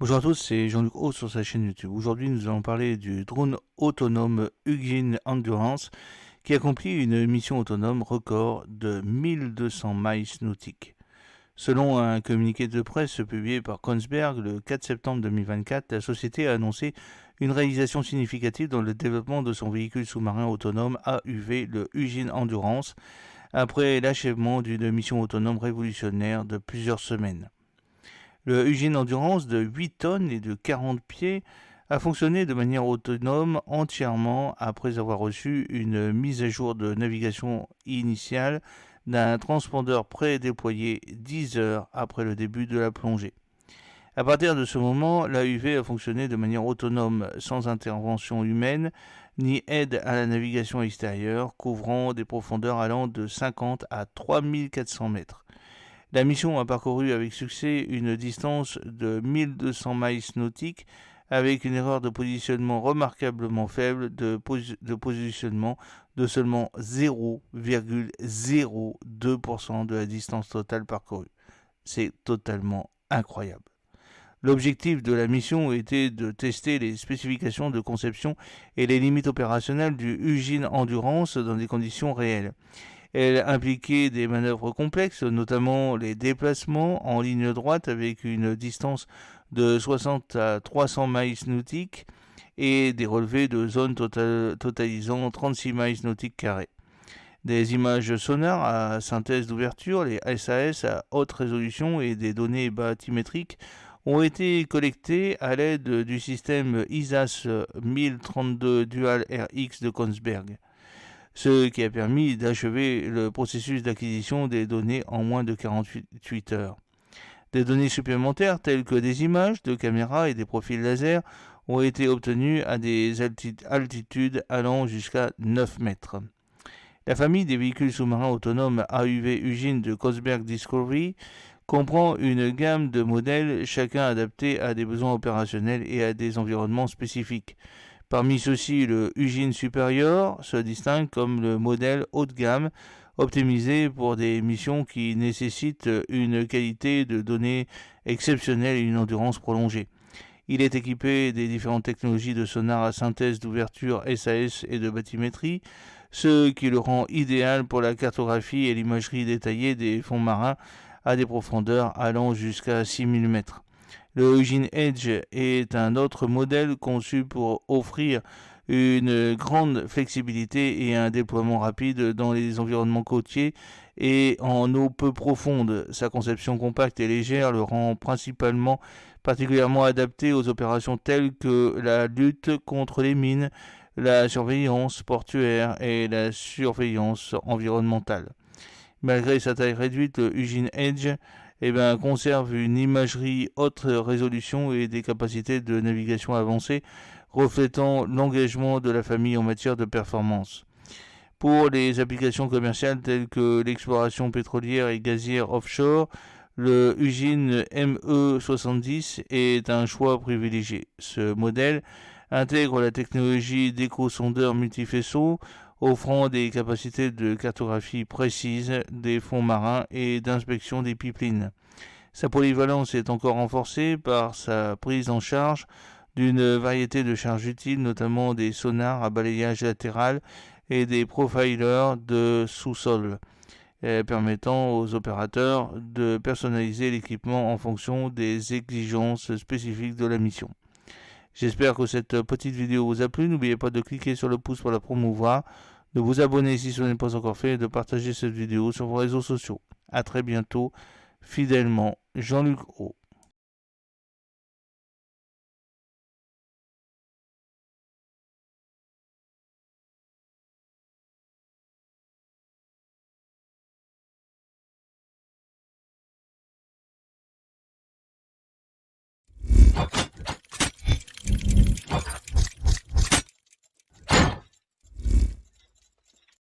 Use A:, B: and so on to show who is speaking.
A: Bonjour à tous, c'est Jean-Luc Haut sur sa chaîne YouTube. Aujourd'hui, nous allons parler du drone autonome Hugin Endurance qui accomplit une mission autonome record de 1200 miles nautiques. Selon un communiqué de presse publié par Kongsberg le 4 septembre 2024, la société a annoncé une réalisation significative dans le développement de son véhicule sous-marin autonome AUV, le Hugin Endurance, après l'achèvement d'une mission autonome révolutionnaire de plusieurs semaines. Le Hugin Endurance de 8 tonnes et de 40 pieds a fonctionné de manière autonome entièrement après avoir reçu une mise à jour de navigation initiale d'un transpondeur prédéployé 10 heures après le début de la plongée. À partir de ce moment, l'AUV a fonctionné de manière autonome sans intervention humaine ni aide à la navigation extérieure, couvrant des profondeurs allant de 50 à 3400 mètres. La mission a parcouru avec succès une distance de 1200 miles nautiques avec une erreur de positionnement remarquablement faible de positionnement de seulement 0,02% de la distance totale parcourue. C'est totalement incroyable. L'objectif de la mission était de tester les spécifications de conception et les limites opérationnelles du Hugin Endurance dans des conditions réelles. Elle impliquait des manœuvres complexes, notamment les déplacements en ligne droite avec une distance de 60 à 300 miles nautiques et des relevés de zones totalisant 36 miles nautiques carrés. Des images sonars à synthèse d'ouverture, les SAS à haute résolution et des données bathymétriques ont été collectées à l'aide du système ISAS 1032 Dual RX de Kongsberg, ce qui a permis d'achever le processus d'acquisition des données en moins de 48 heures. Des données supplémentaires telles que des images de caméras et des profils laser ont été obtenues à des altitudes allant jusqu'à 9 mètres. La famille des véhicules sous-marins autonomes AUV Hugin de Kongsberg Discovery comprend une gamme de modèles, chacun adapté à des besoins opérationnels et à des environnements spécifiques. Parmi ceux-ci, le Hugin Superior se distingue comme le modèle haut de gamme, optimisé pour des missions qui nécessitent une qualité de données exceptionnelle et une endurance prolongée. Il est équipé des différentes technologies de sonar à synthèse d'ouverture SAS et de bathymétrie, ce qui le rend idéal pour la cartographie et l'imagerie détaillée des fonds marins à des profondeurs allant jusqu'à 6000 mètres. Le Hugin Edge est un autre modèle conçu pour offrir une grande flexibilité et un déploiement rapide dans les environnements côtiers et en eau peu profonde. Sa conception compacte et légère le rend particulièrement adapté aux opérations telles que la lutte contre les mines, la surveillance portuaire et la surveillance environnementale. Malgré sa taille réduite, le Hugin Edge conserve une imagerie haute résolution et des capacités de navigation avancées, reflétant l'engagement de la famille en matière de performance. Pour les applications commerciales telles que l'exploration pétrolière et gazière offshore, le Hugin ME70 est un choix privilégié. Ce modèle intègre la technologie d'écho-sondeur multifaisceau, offrant des capacités de cartographie précise des fonds marins et d'inspection des pipelines. Sa polyvalence est encore renforcée par sa prise en charge d'une variété de charges utiles, notamment des sonars à balayage latéral et des profilers de sous-sol, permettant aux opérateurs de personnaliser l'équipement en fonction des exigences spécifiques de la mission. J'espère que cette petite vidéo vous a plu. N'oubliez pas de cliquer sur le pouce pour la promouvoir, de vous abonner si ce n'est pas encore fait et de partager cette vidéo sur vos réseaux sociaux. A très bientôt, fidèlement, Jean-Luc Haut.